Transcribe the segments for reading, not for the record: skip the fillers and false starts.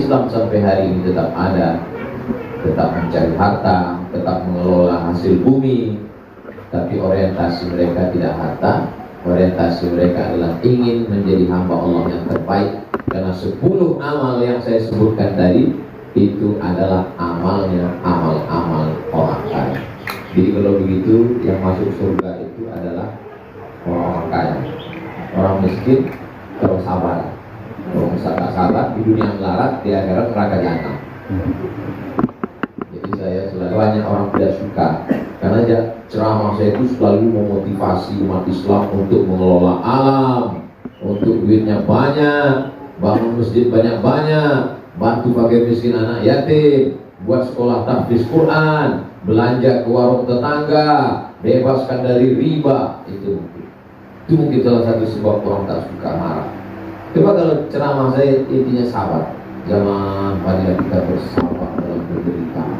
Islam sampai hari ini tetap ada, tetap mencari harta, tetap mengelola hasil bumi, tapi orientasi mereka tidak harta, orientasi mereka adalah ingin menjadi hamba Allah yang terbaik. Karena 10 amal yang saya sebutkan tadi itu adalah amalnya amal-amal orang kaya. Jadi kalau begitu yang masuk surga itu adalah orang kaya. Orang miskin terus sabar. Kalau misalnya sabar di dunia melarat, di akhirat neraka jahanam. Jadi saya selalu banyak orang tidak suka karena ceramah saya itu selalu memotivasi umat Islam untuk mengelola alam, untuk duitnya banyak, bangun masjid banyak-banyak, bantu fakir miskin anak yatim, buat sekolah tahfiz Quran, belanja ke warung tetangga, bebaskan dari riba. Itu mungkin salah satu sebab orang tak suka marah. Coba kalau ceramah saya intinya sabar. Jangan marilah kita bersabar dalam penderitaan.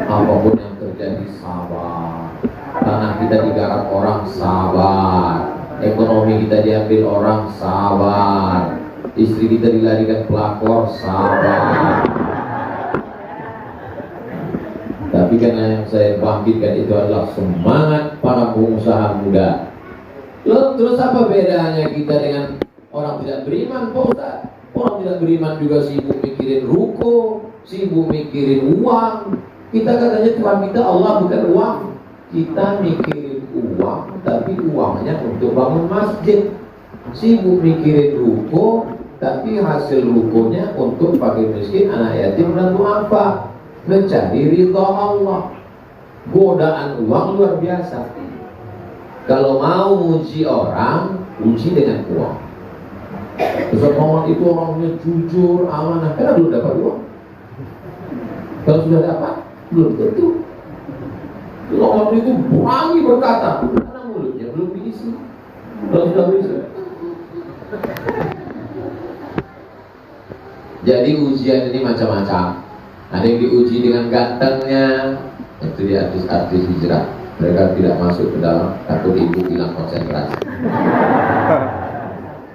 Apapun yang terjadi sabar. Tanah kita digarap orang sabar. Ekonomi kita diambil orang sabar. Istri kita dilarikan pelakor sabar. Tapi karena yang saya bangkitkan itu adalah semangat para pengusaha muda. Loh, terus apa bedanya kita dengan orang tidak beriman, Pak Ustaz? Orang tidak beriman juga sibuk mikirin ruko, sibuk mikirin uang. Kita katanya Tuhan kita Allah bukan uang. Kita mikirin uang, tapi uangnya untuk bangun masjid. Sibuk mikirin ruko, tapi hasil rukonya untuk fakir miskin, anak yatim dan duafa. Mencari ridha Allah. Godaan uang luar biasa. Kalau mau uji orang, uji dengan uang. Ustaz Muhammad itu orangnya jujur, amanah, karena belum dapat uang. Kalau sudah dapat, belum tentu. Kalau orang itu berani berkata, karena mulutnya belum diisi. Kalau sudah bisa. Jadi ujian ini macam-macam. Ada yang diuji dengan gantengnya, itu di artis-artis hijrah. Mereka tidak masuk ke dalam, takut ibu hilang konsentrasi.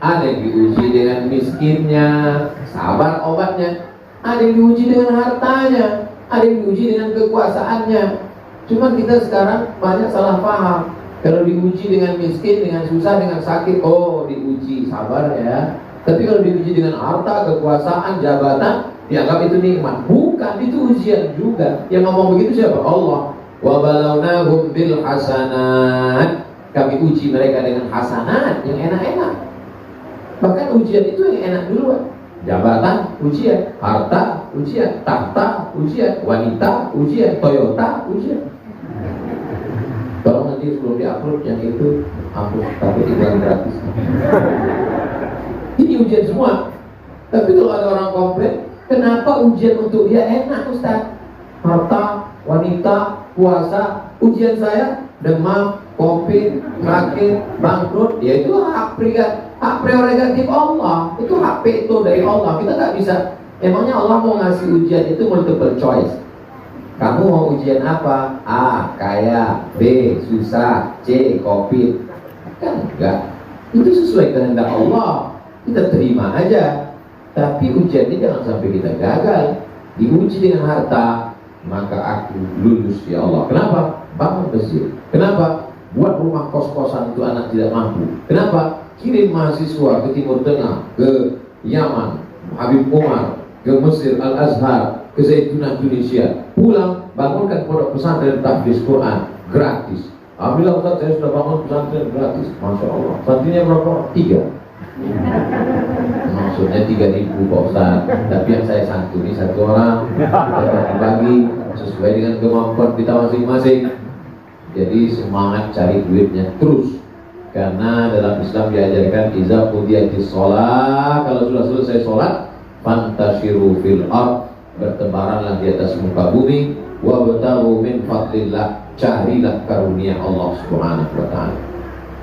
Ada yang diuji dengan miskinnya, sabar obatnya. Ada yang diuji dengan hartanya, ada yang diuji dengan kekuasaannya. Cuma kita sekarang banyak salah paham. Kalau diuji dengan miskin, dengan susah, dengan sakit, oh diuji, sabar ya. Tapi kalau diuji dengan harta, kekuasaan, jabatan, dianggap itu nikmat. Bukan, itu ujian juga. Yang ngomong begitu siapa? Allah. Wa balawnahum bil hasanat. Kami uji mereka dengan hasanat yang enak-enak. Bahkan ujian itu yang enak duluan. Jabatan ujian, harta ujian, tahta ujian, wanita ujian, Toyota ujian. Kalau nanti sebelum di-upload yang itu upload, tapi iklan gratis. Ini ujian semua. Tapi kalau ada orang komplain, kenapa ujian untuk dia enak Ustaz? Harta, wanita, puasa. Ujian saya demam, COVID, sakit, bangkrut. Ya itu hak prerogatif Allah. Itu hak veto dari Allah. Kita nggak bisa. Emangnya Allah mau ngasih ujian itu multiple choice? Kamu mau ujian apa? A, kaya. B, susah. C, COVID. Kan enggak. Itu sesuai kehendak Allah. Kita terima aja. Tapi ujian ini jangan sampai kita gagal. Diuji dengan harta, maka aku lulus ya Allah. Kenapa? Bangun masjid. Kenapa? Buat rumah kos-kosan itu anak tidak mampu. Kenapa? Kirim mahasiswa ke Timur Tengah, ke Yaman, Habib Umar, ke Mesir, Al-Azhar, ke Zaitunah Indonesia. Pulang, bangunkan pondok pesantren tahfiz Quran gratis. Alhamdulillah Ustaz, saya sudah bangun pesantren gratis. Masya Allah. Santrinya berapa? 3. Maksudnya 3.000 Pak Ustaz. Tapi yang saya santuni 1 orang. Kita bagi sesuai dengan kemampuan kita masing-masing. Jadi semangat cari duitnya terus. Karena dalam Islam diajarkan iza qudiyatis shalah, kalau sudah selesai sholat, fantashiru fil ard, bertebaranlah di atas muka bumi, wabtaghu min fadlillah, carilah karunia Allah Subhanahu wa taala.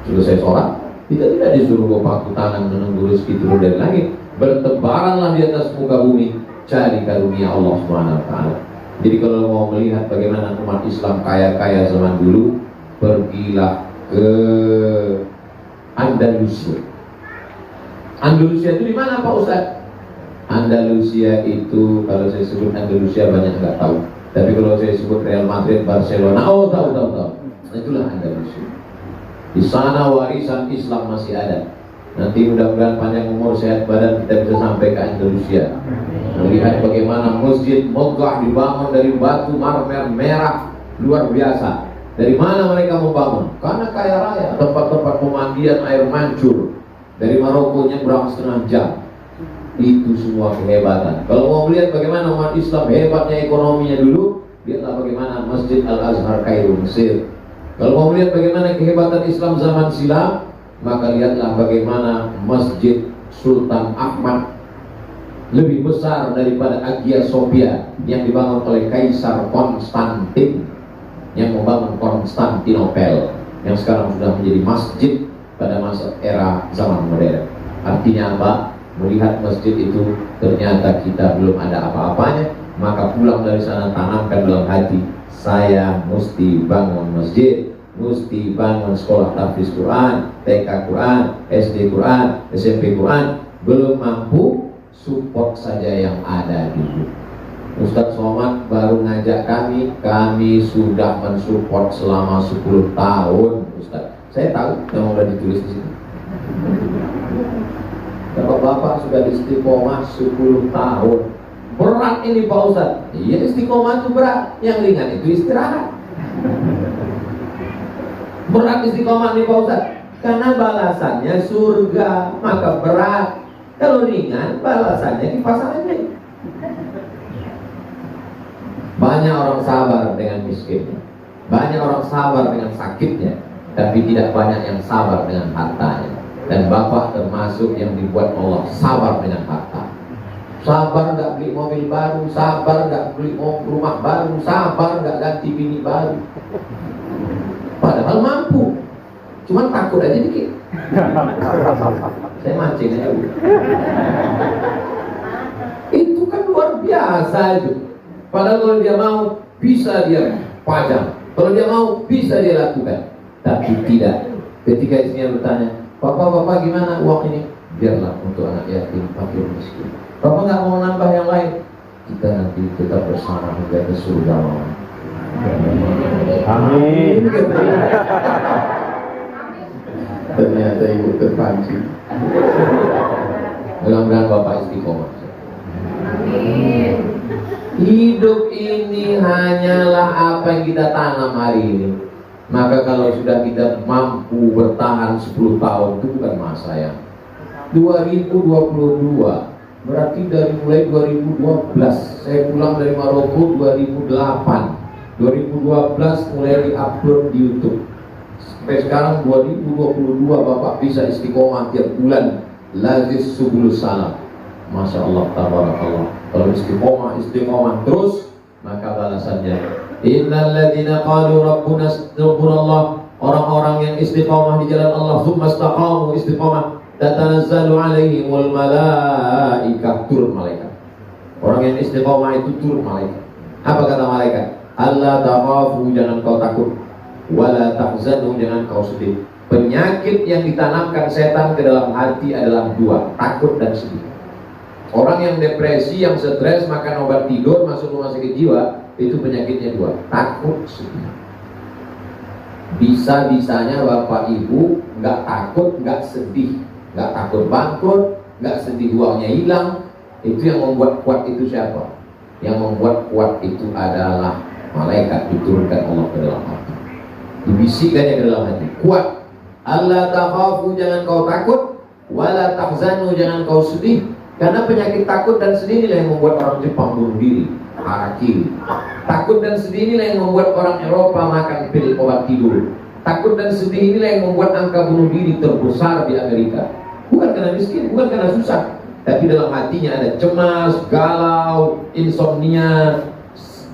Selesai sholat, kita tidak disuruh paku tangan menunggu rezeki turun dari langit. Bertebaranlah di atas muka bumi, cari karunia Allah Subhanahu wa taala. Jadi kalau mau melihat bagaimana umat Islam kaya-kaya zaman dulu, pergilah ke Andalusia. Andalusia itu di mana Pak Ustaz? Andalusia itu, kalau saya sebut Andalusia banyak nggak tahu. Tapi kalau saya sebut Real Madrid, Barcelona, oh tahu. Itulah Andalusia. Di sana warisan Islam masih ada. Nanti mudah-mudahan panjang umur, sehat badan, kita bisa sampai ke Andalusia. Melihat bagaimana masjid megah dibangun dari batu marmer merah luar biasa. Dari mana mereka membangun? Karena kaya raya. Tempat-tempat pemandian air mancur. Dari Maroko nyebrang setengah jam. Itu semua kehebatan. Kalau mau melihat bagaimana umat Islam hebatnya ekonominya dulu, lihatlah bagaimana Masjid Al-Azhar Kairo, Mesir. Kalau mau melihat bagaimana kehebatan Islam zaman silam, maka lihatlah bagaimana Masjid Sultan Ahmad lebih besar daripada Hagia Sophia yang dibangun oleh Kaisar Konstantin yang membangun Konstantinopel, yang sekarang sudah menjadi masjid pada masa era zaman modern. Artinya apa? Melihat masjid itu ternyata kita belum ada apa-apanya, maka pulang dari sana tanamkan dalam hati, saya mesti bangun masjid, mesti bangun sekolah tahfiz Quran, TK Quran, SD Quran, SMP Quran. Belum mampu, support saja yang ada dulu. Ustadz Somad baru ngajak kami sudah mensupport selama 10 tahun Ustadz. Saya tahu yang sudah ditulis di sini. Bapak sudah istiqomah 10 tahun. Berat ini Pak Ustadz. Iya, istiqomah itu berat. Yang ringan itu istirahat. Berat istiqomah nih Pak Ustadz, karena balasannya surga. Maka berat. Kalau ringan, balasannya di pasangan ini. Banyak orang sabar dengan miskinnya, banyak orang sabar dengan sakitnya, tapi tidak banyak yang sabar dengan hartanya. Dan Bapak termasuk yang dibuat Allah sabar dengan harta. Sabar nggak beli mobil baru, sabar nggak beli rumah baru, sabar nggak ganti bini baru. Padahal mampu, cuman takut aja dikit. Saya mancing aja. Itu kan luar biasa itu. Padahal kalau dia mau, bisa dia pajang. Kalau dia mau, bisa dia lakukan. Tapi tidak. Ketika istrinya bertanya, Bapak gimana uang ini? Biarlah untuk anak yatim, fakir, miskin. Bapak nggak mau nambah yang lain? Kita nanti tetap bersama hingga ke surga. Amin. Ternyata ibu terpancing. Mudah-mudahan Bapak istiqomah. Amin. Hidup ini hanyalah apa yang kita tanam hari ini. Maka kalau sudah kita mampu bertahan 10 tahun, itu bukan masa yang 2022, berarti dari mulai 2012. Saya pulang dari Maroko 2008, 2012 mulai di-upload di YouTube. Sampai sekarang 2022 Bapak bisa istiqomah tiap bulan. Lazis subulus salam. Masya Allah, tabarakallah. Kalau istiqomah terus, maka balasannya innal ladzina qalu rabbuna Allah, orang-orang yang istiqomah di jalan Allah, tsumma istaqamu, istiqomah, tatanazzalu alaihimul malaikah, turun malaikat. Orang yang istiqomah itu turun malaikat. Apa kata malaikat? Allah takhafu, jangan kau takut, wala tahzanu, jangan kau sedih. Penyakit yang ditanamkan setan ke dalam hati adalah dua, takut dan sedih. Orang yang depresi, yang stres, makan obat tidur, masuk rumah sakit jiwa, itu penyakitnya dua, takut, sedih. Bisa-bisanya Bapak Ibu nggak takut, nggak sedih, nggak takut bangkrut, nggak sedih uangnya hilang. Itu yang membuat kuat itu siapa? Yang membuat kuat itu adalah malaikat diturunkan Allah ke dalam hati. Dibisikkannya ke dalam hati, kuat. Allah takhafu, jangan kau takut, wala tahzanu, jangan kau sedih. Karena penyakit takut dan sedih inilah yang membuat orang Jepang bunuh diri, harakiri. Takut dan sedih inilah yang membuat orang Eropa makan pil obat tidur. Takut dan sedih inilah yang membuat angka bunuh diri terbesar di Amerika. Bukan karena miskin, bukan karena susah, tapi dalam hatinya ada cemas, galau, insomnia,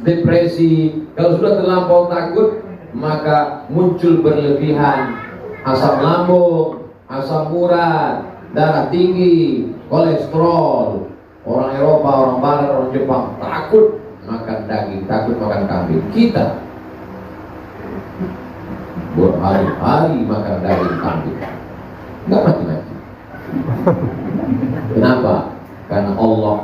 depresi. Kalau sudah terlampau takut, maka muncul berlebihan asam lambung, asam urat, darah tinggi, kolesterol. Orang Eropa, orang Barat, orang Jepang takut makan daging, takut makan kambing. Kita berhari-hari makan daging kambing, nggak mati-mati. Kenapa? Karena Allah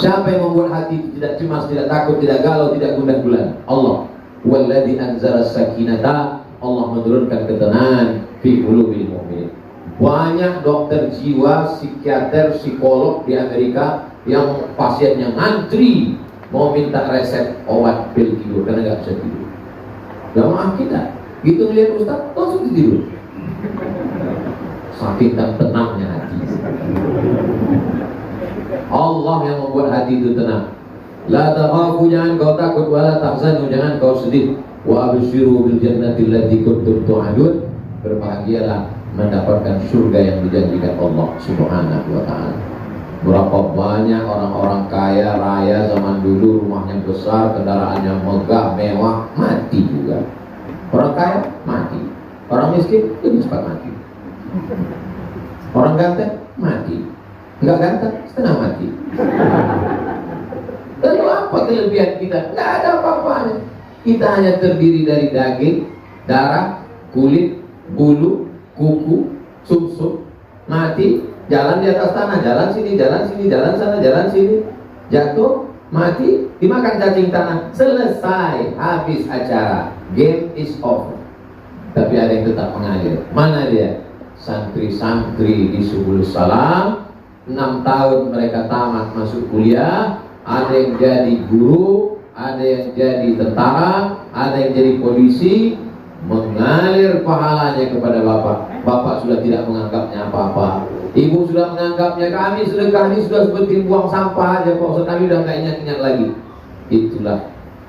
Siapa yang membuat hati tidak cemas, tidak takut, tidak galau, tidak gundah gulana? Allah. Walladzi anzala sakinata, Allah menurunkan ketenangan fi qulubil mu'minin. Banyak dokter jiwa, psikiater, psikolog di Amerika yang pasiennya ngantri mau minta resep obat pil tidur karena nggak bisa tidur. Jamaah kita, gitu ngeliat Ustaz langsung tidur. Saking dan tenangnya hati. Allah yang membuat hati itu tenang. La takhafu, jangan kau takut, wala tahzanu, jangan kau sedih. Wa abshiru bil jannati allati kuntum tu'adun, berbahagialah mendapatkan surga yang dijanjikan Allah Subhanahu wa taala. Berapa banyak orang-orang kaya raya zaman dulu, rumahnya besar, kendaraannya megah, mewah, mati juga. Orang kaya mati, orang miskin lebih cepat mati. Orang ganteng mati, nggak ganteng setengah mati. Lalu apa kelebihan kita? Nggak ada apa-apanya. Kita hanya terdiri dari daging, darah, kulit, bulu, kuku, sumsum, mati, jalan di atas tanah, jalan sini, jalan sini, jalan sana, jalan sini, jatuh, mati, dimakan cacing tanah, selesai, habis acara, game is over. Tapi ada yang tetap mengalir. Mana dia? Santri-santri di Subulus Salam, 6 tahun mereka tamat masuk kuliah. Ada yang jadi guru, ada yang jadi tentara, ada yang jadi polisi, mengalir pahalanya kepada Bapak. Bapak sudah tidak menganggapnya apa-apa. Ibu sudah menganggapnya, kami sedekah ini sudah seperti buang sampah aja Pak Ustaz, kami udah gak ingat-ingat lagi. Itulah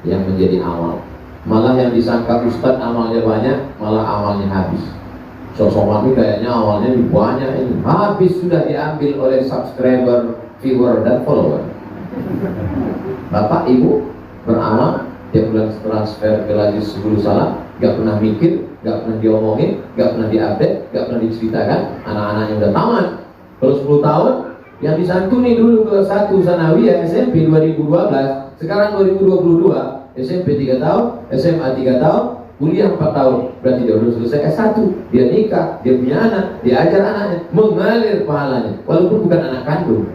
yang menjadi amal. Malah yang disangka Ustaz amalnya banyak, malah amalnya habis. Sosok ini kayaknya awalnya banyak ini, habis sudah diambil oleh subscriber, viewer, dan follower. Bapak ibu beramal, tiap bulan transfer ke Lazis Subulus Salam, gak pernah mikir, gak pernah diomongin, gak pernah diupdate, gak pernah diceritakan. Anak-anaknya udah tamat. Kalau 10 tahun yang disantuni dulu ke 1 Sanawiyah SMP 2012, sekarang 2022, SMP 3 tahun, SMA 3 tahun, kuliah 4 tahun. Berarti dia udah selesai S1, dia nikah, dia punya anak, dia ajar anaknya, mengalir pahalanya walaupun bukan anak kandung.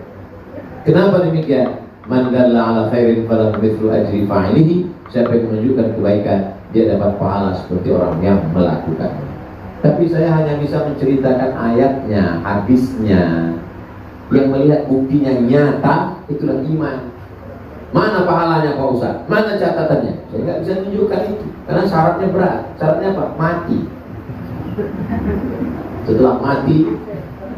Kenapa demikian? Man dalla ala khairin falahu mithlu ajri fa'ilihi. Siapa yang menunjukkan kebaikan, dia dapat pahala seperti orang yang melakukannya. Tapi saya hanya bisa menceritakan ayatnya, hadisnya. Yang melihat buktinya nyata, itulah iman. Mana pahalanya Pak Ustaz? Mana catatannya? Saya nggak bisa tunjukkan itu, karena syaratnya berat. Syaratnya apa? Mati. Setelah mati,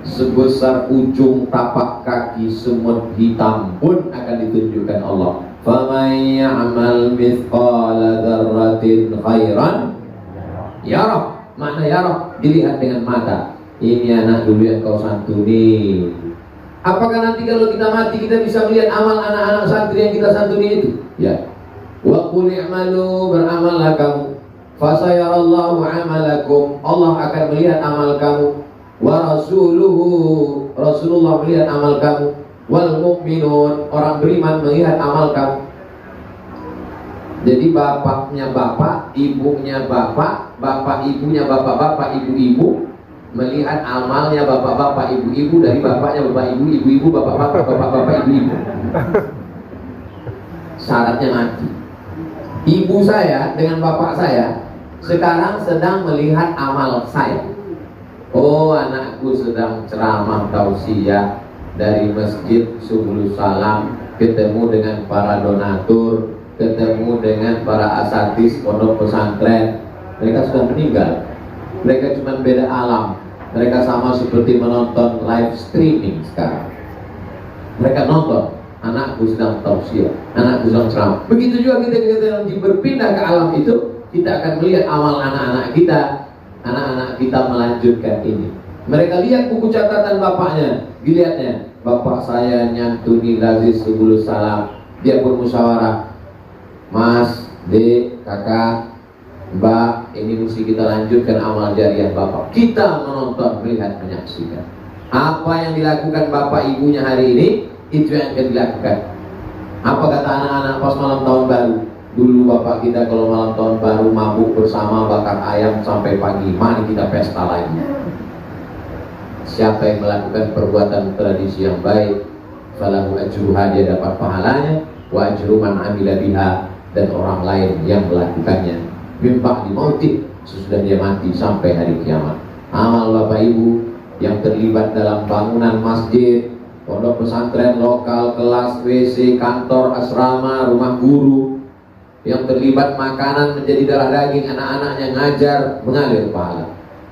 sebesar ujung tapak kaki semut hitam pun akan ditunjukkan Allah. فَمَنْ يَعْمَلْ مِثْقَالَ ذَرَّةٍ خَيْرًا يَرَهُ. Makna yarah, dilihat dengan mata. Ini anak dulu yang kau santuni. Apakah nanti kalau kita mati kita bisa melihat amal anak-anak santri yang kita santuni itu? Ya. Wa qul i'malu, beramallah kamu. Fasayarallahu amalakum, Allah akan melihat amal kamu. Wa rasuluhu, Rasulullah melihat amal kamu. Wal mu'minun, orang beriman melihat amal kamu. Jadi bapaknya bapak, ibunya bapak, bapak ibunya bapak-bapak, ibu-ibu melihat amalnya bapak-bapak, ibu-ibu dari bapaknya bapak ibu, ibu-ibu bapak-bapak, bapak-bapak, ibu-ibu. Syaratnya mati. Ibu saya dengan bapak saya sekarang sedang melihat amal saya. Oh, anakku sedang ceramah tausiah dari Masjid Subulus Salam, ketemu dengan para donatur, ketemu dengan para asatis pondok pesantren. Mereka sudah meninggal. Mereka cuma beda alam. Mereka sama seperti menonton live streaming sekarang. Mereka nonton, anakku sedang tausiah, anakku sedang ceramah. Begitu juga kita berpindah ke alam itu, kita akan melihat amal anak-anak kita. Anak-anak kita melanjutkan ini. Mereka lihat buku catatan bapaknya, dilihatnya, bapak saya nyantuni Lazis Subulus Salam. Dia pun musyawarah, Mas, Dek, Kakak, Mbak, ini mesti kita lanjutkan amal jariah bapak. Kita menonton, melihat, menyaksikan apa yang dilakukan bapak ibunya hari ini, itu yang akan dilakukan. Apa kata anak-anak pas malam tahun baru? Dulu bapak kita kalau malam tahun baru mabuk bersama, bakar ayam sampai pagi. Mari kita pesta lagi. Siapa yang melakukan perbuatan tradisi yang baik, falahu ajruha, dia dapat pahalanya, wa ajru man amila biha, dan orang lain yang melakukannya min ba'di mautih, sesudah dia mati sampai hari kiamat. Amal Bapak Ibu yang terlibat dalam bangunan masjid, pondok pesantren lokal, kelas, WC, kantor, asrama, rumah guru, yang terlibat makanan menjadi darah daging anak-anaknya, ngajar, mengalir pahala.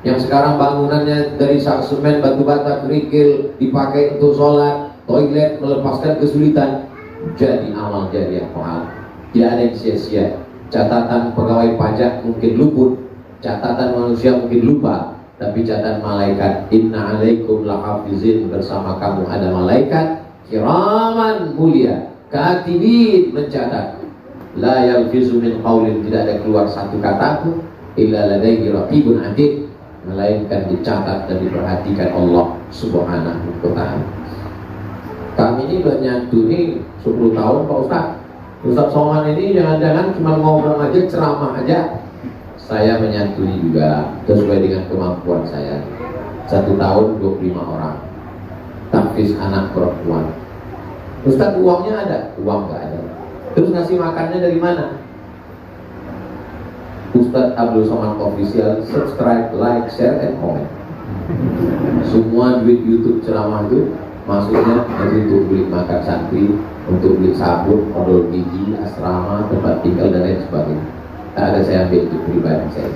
Yang sekarang bangunannya dari semen, batu bata, kerikil, dipakai untuk sholat, toilet, melepaskan kesulitan, jadi amal jariah pahala. Tidak ada yang sia-sia. Catatan pegawai pajak mungkin luput, catatan manusia mungkin lupa, tapi catatan malaikat, inna alaikum lahafizin, bersama kamu ada malaikat kiraman mulia, katibin, mencatat. La yalfizu min qaulin, tidak ada keluar satu kata pun, illa ladaihi raqibun atid, melainkan dicatat dan diperhatikan Allah Subhanahu wa ta'ala. Kami ini udah nyantuni 10 tahun Pak Ustaz. Ustaz Somad ini jangan-jangan cuma ngobrol aja, ceramah aja. Saya menyantuni juga sesuai dengan kemampuan saya. 1 tahun 25 orang. Tahfiz anak perempuan. Ustaz, uangnya ada? Uang nggak ada. Terus ngasih makannya dari mana? Ustaz Abdul Somad Official, subscribe, like, share, and comment. Semua duit YouTube ceramah itu maksudnya untuk beli makan santri, untuk beli sabun, odol gigi, asrama, tempat tinggal, dan lain sebagainya. Tak ada saya ambil untuk pribadi saya.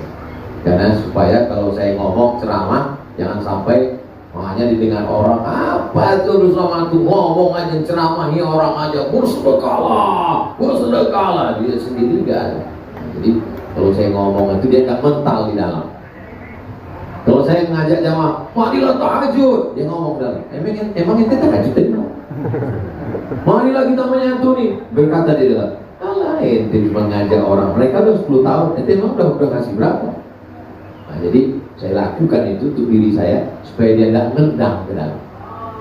Karena supaya kalau saya ngomong ceramah, jangan sampai makanya didengar orang, apa itu sama tuh ngomong aja ceramahi orang aja, bersedekahlah, bersedekahlah, dia sendiri enggak ada. Jadi kalau saya ngomong itu dia akan mental di dalam. Kalau saya ngajak jamaah, marilah tahajud, dia ngomong dalam, emang ente tahajud dari mana? Marilah kita menyantuni, berkata di dalam, alah ente cuma ngajak orang, mereka udah 10 tahun, ente emang udah ngasih berapa? Nah, jadi saya lakukan itu untuk diri saya supaya dia nggak nendang ke dalam,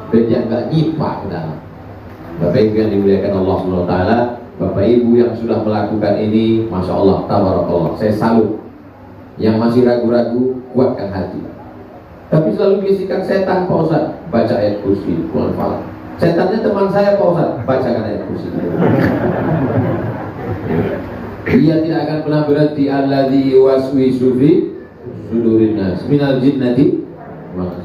supaya dia nggak nyipak ke dalam. Bapak Ibu yang dimuliakan Allah SWT, Bapak Ibu yang sudah melakukan ini, Masya Allah, tabarakallah, saya salut. Yang masih ragu-ragu, kuatkan hati. Tapi selalu bisikan setan, Pak Ustaz, baca ayat kursi, Quran Falaq. Setannya teman saya, Pak Ustaz, bacakan ayat kursi. Dia tidak akan pernah berhenti. Alladzi yuwaswisu fi sudurin nas minal jinnati.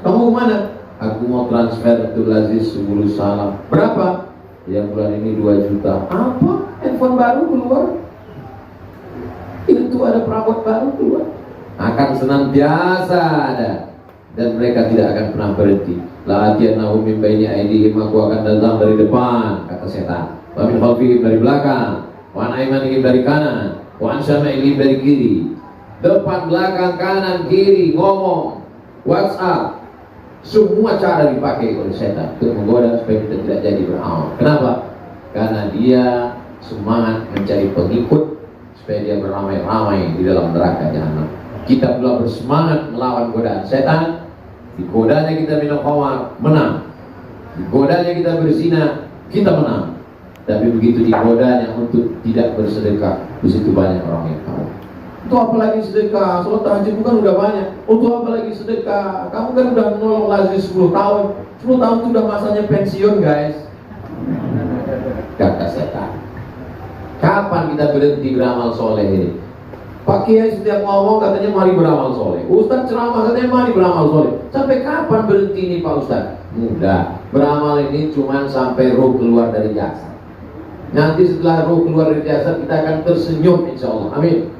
Kamu mana? Aku mau transfer untuk Lazis 10 salam. Berapa? Ya bulan ini 2 juta. Apa? Handphone baru keluar? Itu ada perabot baru keluar. Akan senantiasa ada, dan mereka tidak akan pernah berhenti. La atiyannahum min baini aydihim, aku akan datang dari depan, kata setan. Wa min khalfihim, dari belakang. Wa an aymanihim, dari kanan. Wa an syama'ilihim, dari kiri. Depan, belakang, kanan, kiri, ngomong, WhatsApp, semua cara dipakai oleh setan untuk menggoda supaya kita tidak jadi beramal. Kenapa? Karena dia semangat mencari pengikut supaya dia beramai-ramai di dalam neraka jahanam. Kita pula bersemangat melawan godaan setan. Digodanya kita minum khamar, menang. Digodanya kita berzina, kita menang. Tapi begitu digodanya untuk tidak bersedekah, di situ banyak orang yang tahu. Untuk apa lagi sedekah? Sholat tahajud bukan udah banyak. Untuk apa lagi sedekah? Kamu kan udah nolong Lazis 10 tahun. 10 tahun itu udah masanya pensiun, guys. Kata setan. Kapan kita berhenti beramal soleh ini? Pak Kiai setiap ngomong katanya mari beramal soleh. Ustaz ceramah katanya mari beramal soleh. Sampai kapan berhenti ini Pak Ustaz? Mudah. Beramal ini cuma sampai roh keluar dari jasad. Nanti setelah roh keluar dari jasad kita akan tersenyum insya Allah. Amin.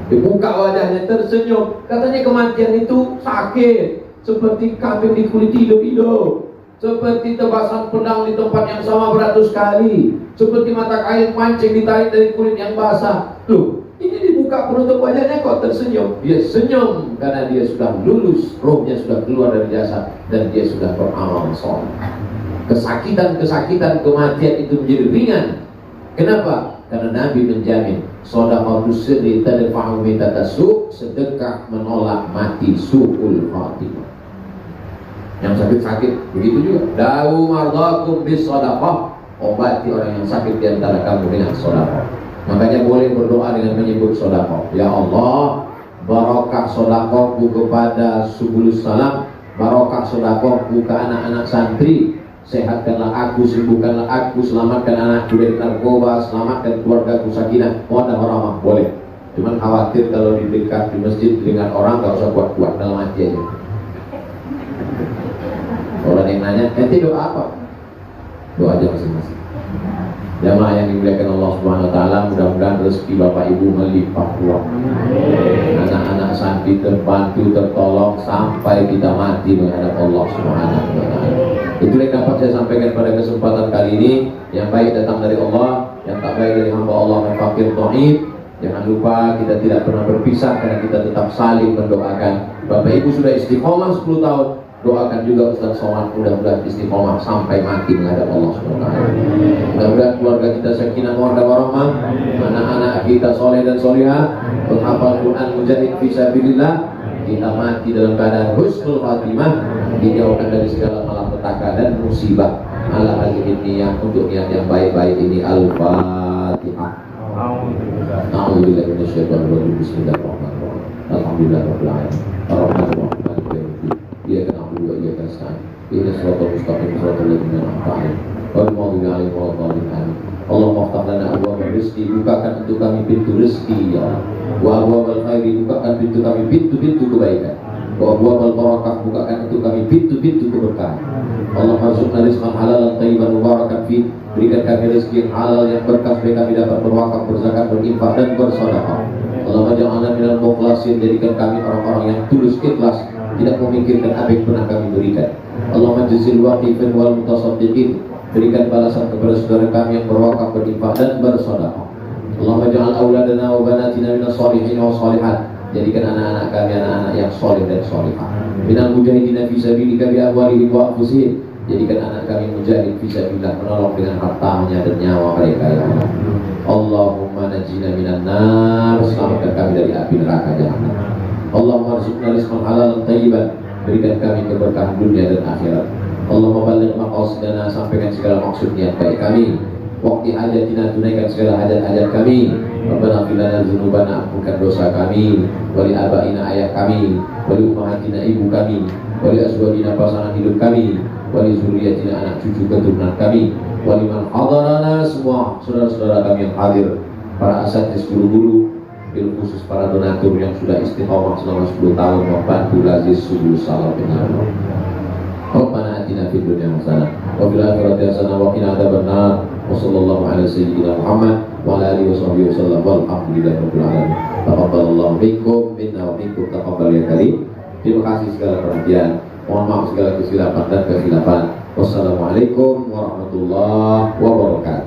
Dibuka wajahnya tersenyum. Katanya kematian itu sakit, seperti kambing di kulit hidup-hidup, seperti tebasan pedang di tempat yang sama beratus kali, seperti mata kain pancing ditarik dari kulit yang basah. Loh, ini dibuka penutup wajahnya kok tersenyum. Dia senyum karena dia sudah lulus, rohnya sudah keluar dari jasad dan dia sudah beramal soleh. Kesakitan kematian itu menjadi ringan. Kenapa? Karena Nabi menjamin shadaqatus sirri tadfa'u mitatasu, sedekah menolak mati su'ul khatimah. Yang sakit-sakit begitu juga. Da'u mardakum bis shadaqah, obati orang yang sakit di antara kamu dengan sedekah. Makanya boleh berdoa dengan menyebut sedekah. Ya Allah, barokah sedekahku kepada Subulus Salam, barokah sedekahku ke anak-anak santri, sehatkanlah aku, sembuhkanlah aku, selamatkan anakku dari narkoba, selamatkan keluargaku sakinah, mawaddah warahmah, boleh. Cuman khawatir kalau di dekat di masjid dengan orang gak usah kuat-kuat, dalam hati aja. Orang yang nanya, ente doa apa? Doa aja masing-masing. Jamaah yang dimuliakan Allah Subhanahu wa taala, mudah-mudahan rezeki Bapak Ibu melimpah ruah. Anak-anak santri terbantu, tertolong sampai kita mati menghadap Allah Subhanahu wa taala. Itu yang dapat saya sampaikan pada kesempatan kali ini. Yang baik datang dari Allah, yang tak baik dari hamba Allah yang fakir dhaif. Jangan lupa kita tidak pernah berpisah karena kita tetap saling mendoakan. Bapak Ibu sudah istiqomah 10 tahun. Doakan juga Ustaz Somad, mudah-mudahan istiqomah sampai mati menghadap Allah SWT. Mudah-mudahan keluarga kita sakinah mawaddah warahmah, anak-anak kita soleh dan solihah, penghafal Quran, mujahid fisabilillah, kita mati dalam keadaan husnul khatimah, dijauhkan dari segala malapetaka dan musibah. Ala hadhihi niyyah, untuk niat yang baik-baik ini. Al-Fatihah. A'udzubillahi minasyaitonir rajim. Bismillahirrahmanirrahim. Alhamdulillahirabbil alamin. Arrahmanirrahim. Iyyaka na'budu wa iyyaka nasta'in. Ihdinas siratal mustaqim, siratal ladzina an'amta 'alaihim ghairil maghdubi 'alaihim waladdallin. Allahumma iftah lana abwaabal rizqi, bukakan untuk kami pintu rezeki ya Allah. Wa abwaabal khairi, bukakan pintu kami pintu-pintu kebaikan. Wa abwaabal barakah, bukakan untuk kami pintu-pintu keberkahan. Allahumma arzuqna rizqan halalan thayyiban mubarakan fi, berikan kami rezeki yang halal yang berkah supaya kami dapat berwakaf, berzakat, berinfak dan bersedekah. Allahumma ja'alna minal mukhlasin, jadikan kami orang-orang yang tulus ikhlas, tidak memikirkan apa yang pernah kami berikan. Allahumma jazil waqifin wal mutasaddiqin, berikan balasan kepada saudara kami yang berwakaf, berinfak dan bersedekah. Allahumma ja'al auladana wa banatina minas shalihin wa shalihat, jadikan anak-anak kami anak-anak yang saleh dan salihah. Minal mujahidina fi sabilika bi amwalihim wa anfusihim, jadikan anak kami mujahid fi sabilillah, menolong dengan hartanya dan nyawa mereka ya Allah. Allahumma najina minan nar, selamatkan kami dari api neraka jahanam. Allahumma arzuqna rizqan halalan thayyiban, berikan kami keberkahan dunia dan akhirat. Allahumma balligh maqasidana, sampaikan segala maksud niat baik kami. Waqti hajatina, tunaikan segala hajat-hajat kami. Rabbana fir lana dzunubana, ampunkan dosa kami, wali abaina, ayah kami, wali ummahatina, ibu kami, wali azwajina, pasangan hidup kami, wali zuriyatina, anak cucu keturunan kami, wali man hadarana, semua saudara-saudara kami yang hadir, para asatidz, guru-guru, bil khusus para donatur yang sudah istiqomah selama 10 tahun membantu Lazis Subul Salam dengan Allah. Rabbana atina fid dunya hasanah wa fil akhirati hasanah wa qina adzabannar. Wa sallallahu ala sayyidina Muhammad wa ala alihi washabbihi wasallam. Walhamdulillahi rabbil alamin. Taqabbalallahu minkum minna wa minkum taqabbal ya karim. Terima kasih segala perhatian. Mohon maaf segala kesilapan dan kesilapan. Wassalamualaikum warahmatullahi wabarakatuh.